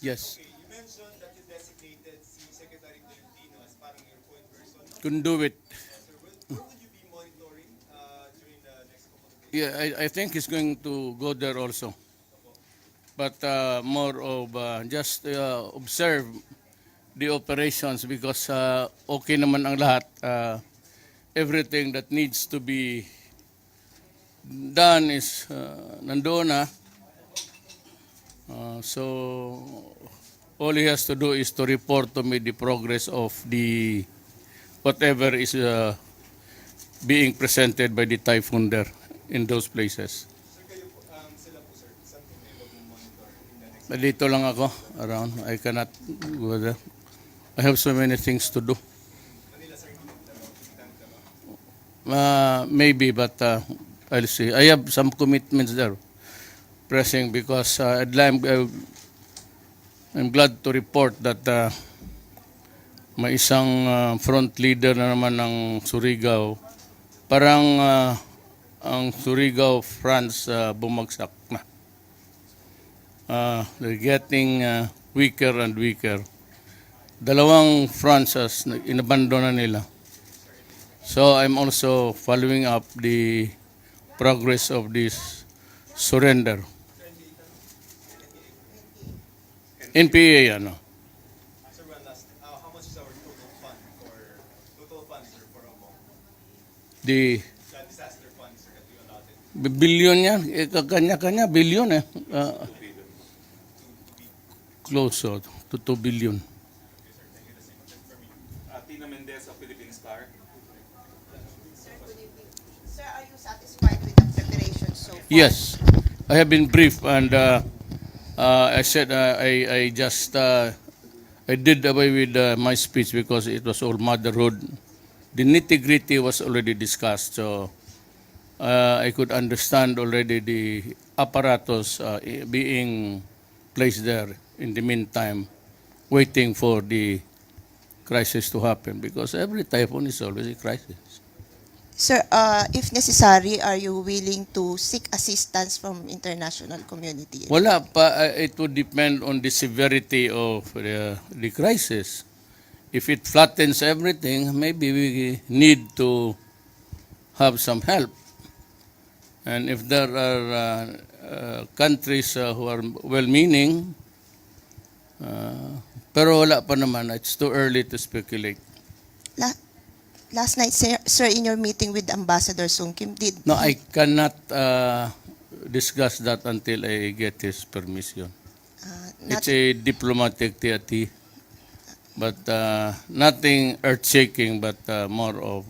Yes. Okay, you mentioned that you designated si Secretary Tolentino as parang your point person, no? Couldn't do it. Sir, where would you be monitoring during the next couple of days? Yeah, I think he's going to go there also. Opo. But more of just observe the operations because okay naman ang lahat. Everything that needs to be done is nandoon na. So all he has to do is to report to me the progress of the whatever is being presented by the typhoon there in those places. Sir, kayo po, sila po, sir, saan po kayo mag-monitor in the next Dito lang ako around. I cannot go there. I have so many things to do. Manila, sir, hindi dalawa? Maybe, but I'll see. I have some commitments there pressing because I'm glad to report that may isang front leader na naman ng Surigao. Parang ang Surigao, France, bumagsak na. They're getting weaker and weaker. Dalawang Frances inabandona nila. So I'm also following up the progress of this surrender. NPA, ano? Sir, one last. How much is our total fund sir, for Omo? The The disaster fund, sir, that you allotted? billion yan, kanya-kanya billion eh. Close to 2 billion. Tina Mendez of Philippine Star. Sir, are you satisfied with the preparation so far? Yes, I have been briefed and I said I just I did away with my speech because it was all motherhood. The nitty-gritty was already discussed, so I could understand already the apparatus being placed there in the meantime, waiting for the crisis to happen because every typhoon is always a crisis. Sir, if necessary, are you willing to seek assistance from international community? Wala pa, it would depend on the severity of the crisis. If it flattens everything, maybe we need to have some help. And if there are countries who are well-meaning, pero wala pa naman, it's too early to speculate. Last night, sir, in your meeting with Ambassador Sung Kim, No, I cannot discuss that until I get his permission. It's a diplomatic tea, but nothing earth-shaking, but more of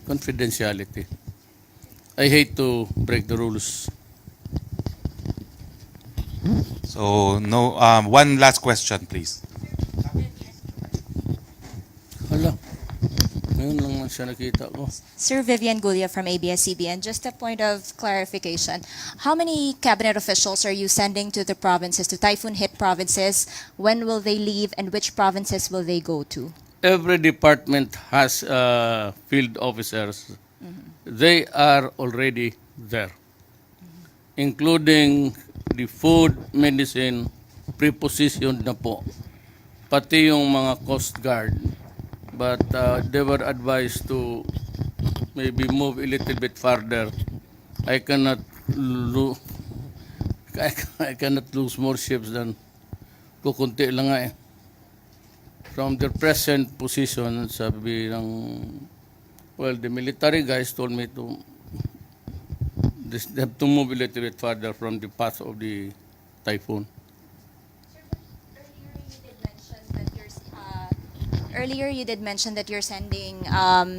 confidentiality. I hate to break the rules. So no, one last question, please. Hala, ngayon lang man siya nakita ko. Sir Vivian Gulia from ABS-CBN, just a point of clarification. How many cabinet officials are you sending to the provinces, to typhoon-hit provinces? When will they leave and which provinces will they go to? Every department has field officers. They are already there, including the food, medicine, prepositioned na po. Pati yung mga Coast Guard. But they were advised to maybe move a little bit farther. I cannot lose more ships than kukunti lang nga eh. From their present position, sabi ng, well, the military guys told me to they have to move a little bit farther from the path of the typhoon. Earlier, you did mention that you're sending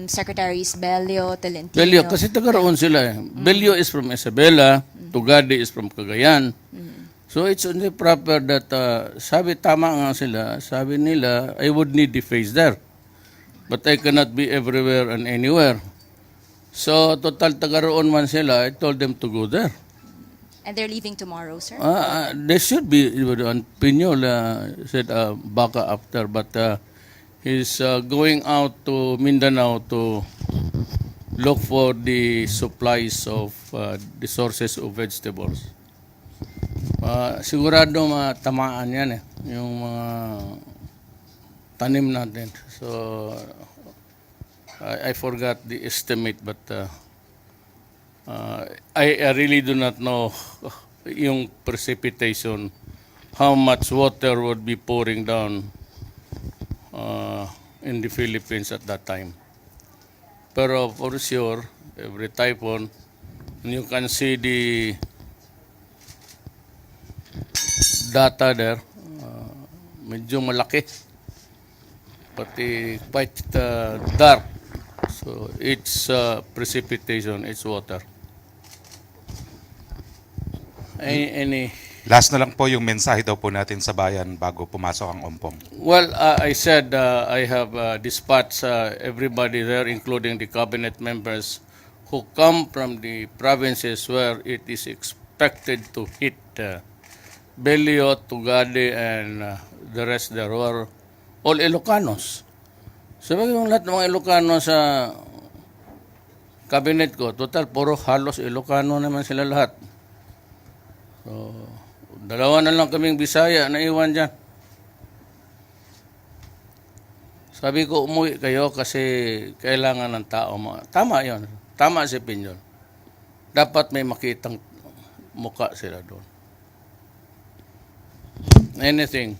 Secretaries Bello, Tolentino. Bello, kasi taga-roon sila eh. Bello is from Isabela, Tugade is from Cagayan. So it's only proper that, tama nga sila, sabi nila, I would need the face there. But I cannot be everywhere and anywhere. So total taga-roon man sila, I told them to go there. And they're leaving tomorrow, sir? They should be, Pinyol said baka after, but he's going out to Mindanao to look for the supplies of the sources of vegetables. Sigurado matamaan yan yung mga tanim natin. So, I forgot the estimate, but I really do not know yung precipitation, how much water would be pouring down in the Philippines at that time. Pero for sure, every typhoon, you can see the data there, medyo malaki, pati quite dark. So it's precipitation, it's water. Any Last na lang po yung mensahe daw po natin sa bayan bago pumasok ang ompong. Well, I said I have dispatched everybody there, including the cabinet members who come from the provinces where it is expected to hit Beliot, Tugade, and the rest there were all Ilocanos. Sabi ko, lahat ng mga Ilocano sa cabinet ko, total, puro halos Ilocano naman sila lahat. So, dalawa na lang kaming Bisaya na iwan dyan. Sabi ko, umuwi kayo kasi kailangan ng tao. Tama yon. Tama si Pinyon. Dapat may makitang muka sila doon. Anything.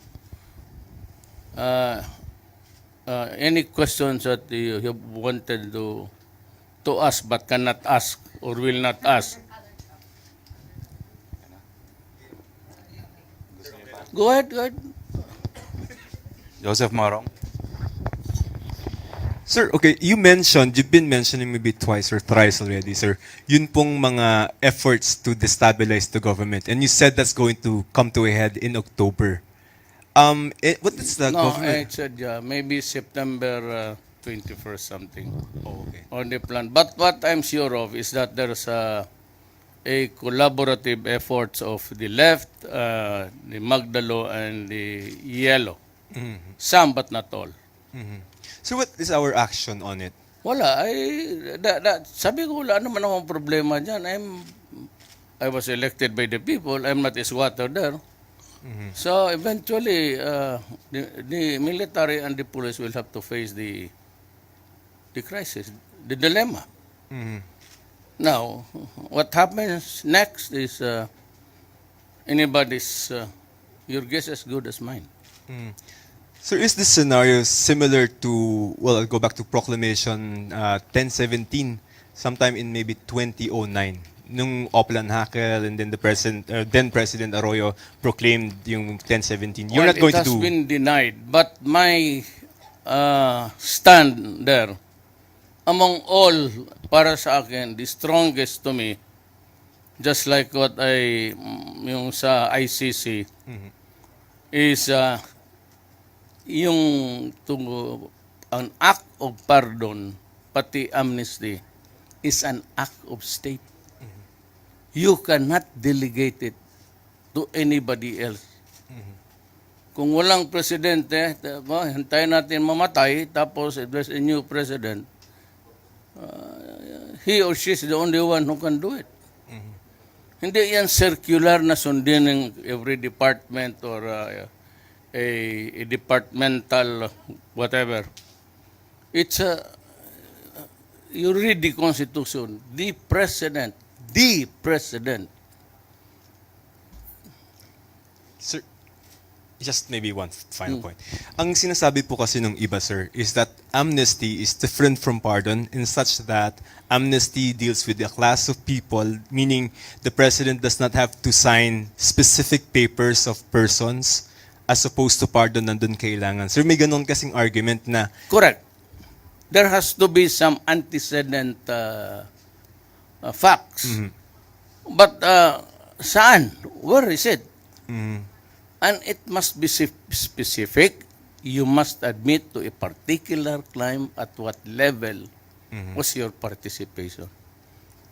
Any questions that you have wanted to ask but cannot ask or will not ask? Go ahead, go ahead. Joseph Morong. Sir, okay, you've been mentioning maybe twice or thrice already, sir, yun pong mga efforts to destabilize the government. And you said that's going to come to a head in October. What is the No, I government? said maybe September 21st something Oh, okay. on the plan. But what I'm sure of is that there's a collaborative efforts of the left, the Magdalo, and the Yellow. Some, but not all. So what is our action on it? Wala. Sabi ko, wala naman akong problema dyan. I was elected by the people. I'm not a squatter there. So eventually, the military and the police will have to face the crisis, the dilemma. Now, what happens next is anybody's, your guess as good as mine. So is this scenario similar to, well, I'll go back to Proclamation 1017, sometime in maybe 2009, nung Oplan Hakel and then then President Arroyo proclaimed yung 1017. You're Well, not going it to has do... been denied, but my stand there, among all, para sa akin, the strongest to me, just like what yung sa ICC, is yung an act of pardon, pati amnesty, is an act of state. You cannot delegate it to anybody else. Kung walang presidente, hintayin natin mamatay, tapos if there's a new president, he or she is the only one who can do it. Hindi yan circular na sundin ng every department or a departmental whatever. It's you read the Constitution, the president, Sir, just maybe one final point. Ang sinasabi po kasi ng iba, sir, is that amnesty is different from pardon in such that amnesty deals with a class of people, meaning the president does not have to sign specific papers of persons as opposed to pardon nandun kailangan. Sir, may ganun kasing argument na correct. There has to be some antecedent facts. But saan? Where is it? And it must be specific. You must admit to a particular crime at what level was your participation.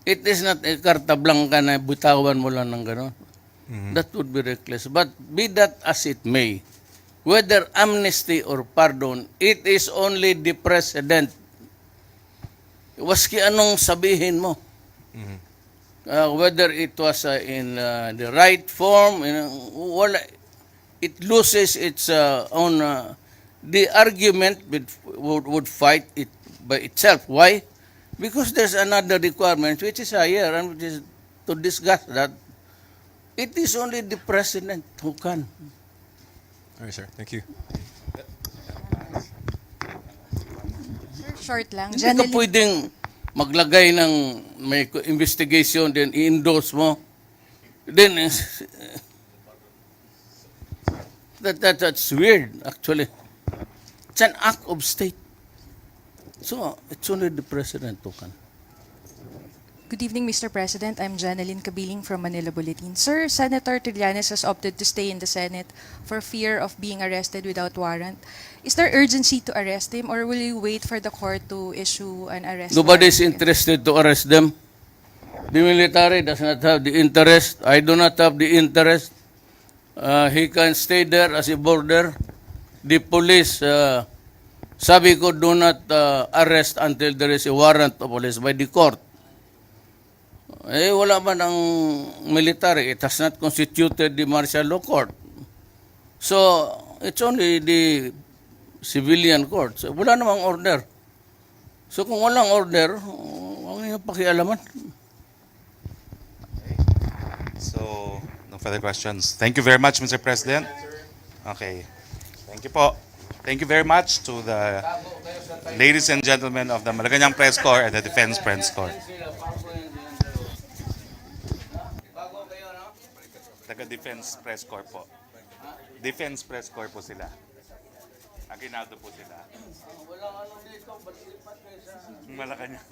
It is not a karta blanca na butawan mo lang ng gano'n. That would be reckless. But be that as it may, whether amnesty or pardon, it is only the president. Waski anong sabihin mo. whether it was in the right form, it loses its own. The argument would fight it by itself. Why? Because there's another requirement which is higher, and which is to discuss that. It is only the president who can. All right, sir. Thank you. Short lang. Hindi ka pwedeng maglagay ng may investigation, then i-endorse mo. Then, that's weird, actually. It's an act of state. So, it's only the president who can. Good evening, Mr. President. I'm Janeline Kabiling from Manila Bulletin. Sir, Senator Trillanes has opted to stay in the Senate for fear of being arrested without warrant. Is there urgency to arrest him, or will you wait for the court to issue an arrest Nobody is warrant? interested to arrest them. The military does not have the interest. I do not have the interest. He can stay there as a border. The police, sabi ko, do not arrest until there is a warrant of police by the court. Eh, wala man ang military. It has not constituted the martial law court. So, it's only the civilian court. So, wala namang order. So, kung walang order, ang iyong pakialaman. So, no further questions. Thank you very much, Mr. President. Okay. Thank you po. Thank you very much to the ladies and gentlemen of the Malacanang Press Corps and the Defense Press Corps. Taga-Defense Press Corps po. Defense Press Corps po sila. Aguinaldo po sila. Malacanang.